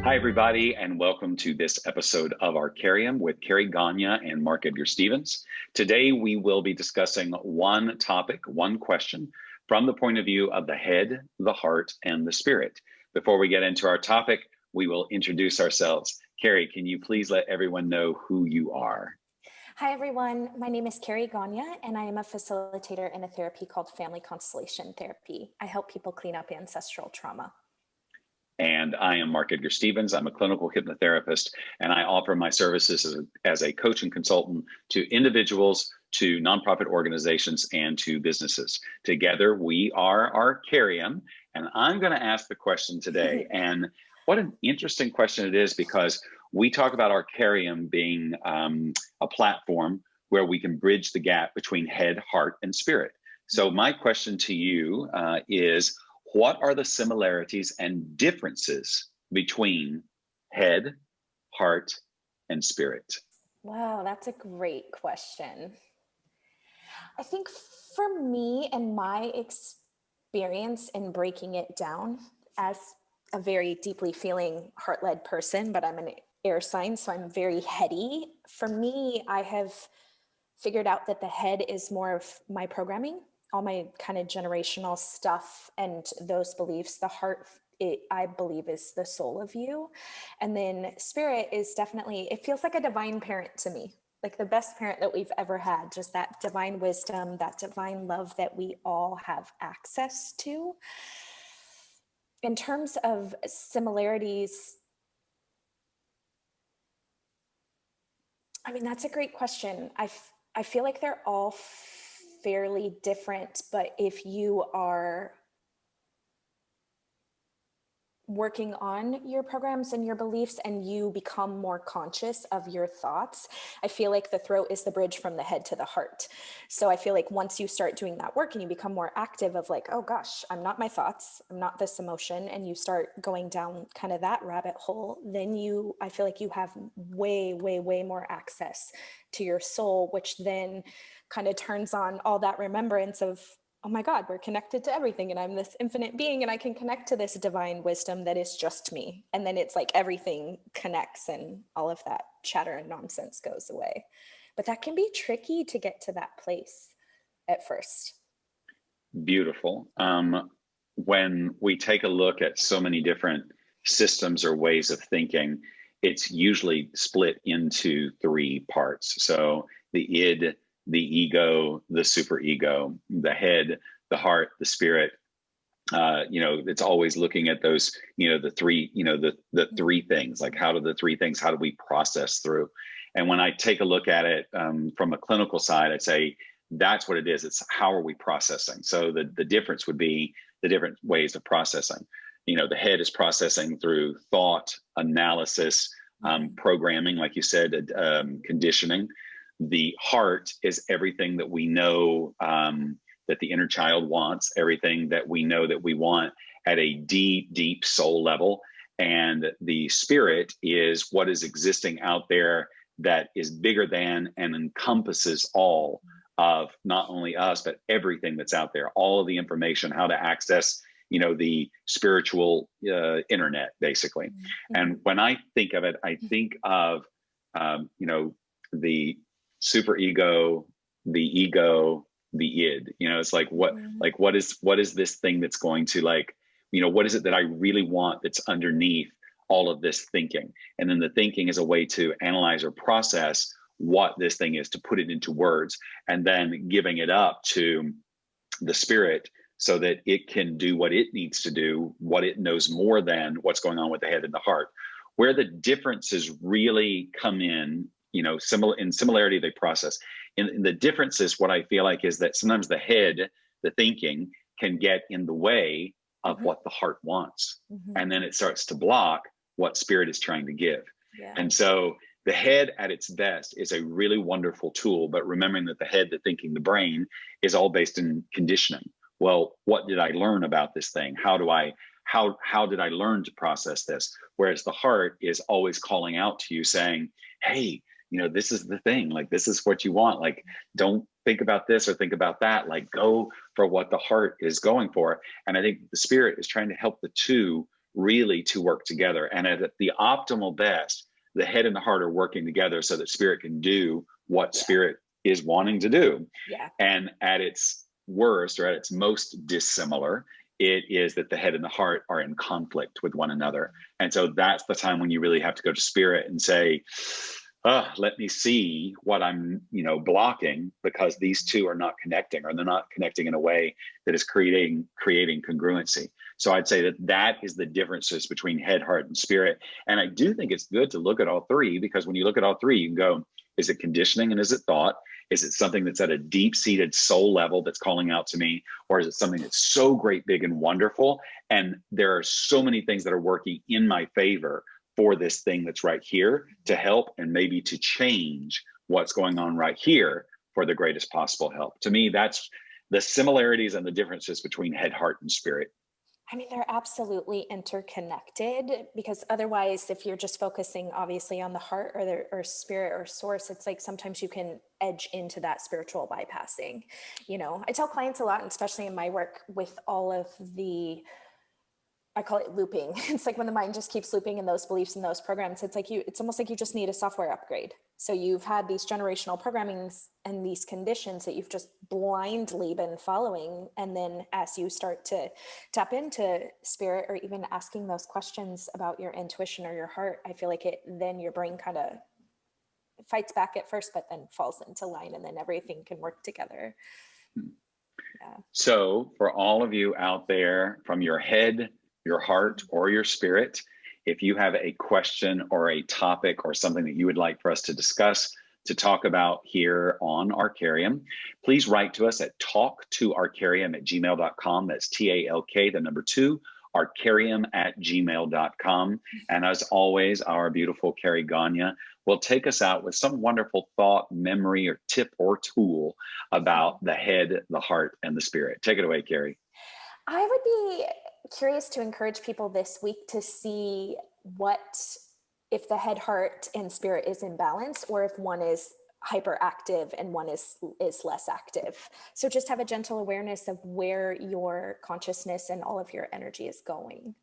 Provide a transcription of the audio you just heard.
Hi, everybody, and welcome to this episode of Arkariem with Karie Gonia and Edgar Stephens. Today, we will be discussing one topic, one question, from the point of view of the head, the heart, and the spirit. Before we get into our topic, we will introduce ourselves. Karie, can you please let everyone know who you are? Hi, everyone. My name is Karie Gonia, and I am a facilitator in a therapy called Family Constellation Therapy. I help people clean up ancestral trauma. And I am Edgar Stephens. I'm a clinical hypnotherapist, and I offer my services as a coach and consultant to individuals, to nonprofit organizations, and to businesses. Together, we are Arkariem, and I'm going to ask the question today. And what an interesting question it is, because we talk about Arkariem being a platform where we can bridge the gap between head, heart, and spirit. So my question to you is, what are the similarities and differences between head, heart, and spirit? Wow, that's a great question. I think for me and my experience in breaking it down, as a very deeply feeling heart-led person, but I'm an air sign, so I'm very heady. For me, I have figured out that the head is more of my programming, all my kind of generational stuff and those beliefs. The heart, I believe, is the soul of you. And then spirit is definitely, it feels like a divine parent to me, like the best parent that we've ever had, just that divine wisdom, that divine love that we all have access to. In terms of similarities, I mean, that's a great question. I feel like they're all fairly different, but if you are working on your programs and your beliefs and you become more conscious of your thoughts, I feel like the throat is the bridge from the head to the heart. So I feel like once you start doing that work and you become more active of like, oh gosh, I'm not my thoughts, I'm not this emotion, and you start going down kind of that rabbit hole, then I feel like you have way, way, way more access to your soul, which then kind of turns on all that remembrance of, oh my God, we're connected to everything, and I'm this infinite being, and I can connect to this divine wisdom that is just me. And then it's like everything connects and all of that chatter and nonsense goes away. But that can be tricky to get to that place at first. Beautiful. When we take a look at so many different systems or ways of thinking, it's usually split into three parts. So the id, the ego, the superego, the head, the heart, the spirit. It's always looking at those, the three, the three things, like how do we process through? And when I take a look at it from a clinical side, I'd say that's what it is. It's how are we processing? So the difference would be the different ways of processing. The head is processing through thought, analysis, programming, like you said, conditioning. The heart is everything that we know that the inner child wants, everything that we know that we want at a deep, deep soul level. And the spirit is what is existing out there that is bigger than and encompasses all of not only us, but everything that's out there, all of the information, how to access, the spiritual internet, basically. Mm-hmm. And when I think of it, I think of, the superego, the ego, the id. It's like what is this thing that's going to what is it that I really want that's underneath all of this thinking? And then the thinking is a way to analyze or process what this thing is, to put it into words, and then giving it up to the spirit so that it can do what it needs to do, what it knows more than what's going on with the head and the heart. Where the differences really come in, similarity, they process. In the differences, what I feel like is that sometimes the head, the thinking, can get in the way of what the heart wants. And then it starts to block what spirit is trying to give. Yeah. And so the head at its best is a really wonderful tool, but remembering that the head, the thinking, the brain is all based in conditioning. Well, what did I learn about this thing? How did I learn to process this? Whereas the heart is always calling out to you saying, hey, this is the thing, like, this is what you want. Like, don't think about this or think about that. Like, go for what the heart is going for. And I think the spirit is trying to help the two really to work together. And at the optimal best, the head and the heart are working together so that spirit can do what spirit is wanting to do. Yeah. And at its worst, or at its most dissimilar, it is that the head and the heart are in conflict with one another. And so that's the time when you really have to go to spirit and say, let me see what I'm, blocking, because these two are not connecting, or they're not connecting in a way that is creating congruency. So I'd say that is the differences between head, heart, and spirit. And I do think it's good to look at all three, because when you look at all three, you can go, is it conditioning and is it thought? Is it something that's at a deep-seated soul level that's calling out to me? Or is it something that's so great, big, and wonderful? And there are so many things that are working in my favor for this thing that's right here to help, and maybe to change what's going on right here for the greatest possible help. To me, that's the similarities and the differences between head, heart, and spirit. I mean, they're absolutely interconnected, because otherwise, if you're just focusing obviously on the heart or spirit or source, it's like sometimes you can edge into that spiritual bypassing. I tell clients a lot, and especially in my work with all of I call it looping. It's like when the mind just keeps looping in those beliefs and those programs, it's almost like you just need a software upgrade. So you've had these generational programmings and these conditions that you've just blindly been following. And then as you start to tap into spirit, or even asking those questions about your intuition or your heart, I feel like then your brain kind of fights back at first, but then falls into line, and then everything can work together. Yeah. So for all of you out there, from your head, your heart, or your spirit, if you have a question or a topic or something that you would like for us to discuss, to talk about here on Arkariem, please write to us at talktoarkariem@gmail.com. That's TALK, the number 2, arkariem@gmail.com. And as always, our beautiful Karie Gonia will take us out with some wonderful thought, memory, or tip or tool about the head, the heart, and the spirit. Take it away, Karie. I would be curious to encourage people this week to see if the head, heart, and spirit is in balance, or if one is hyperactive and one is less active. So just have a gentle awareness of where your consciousness and all of your energy is going.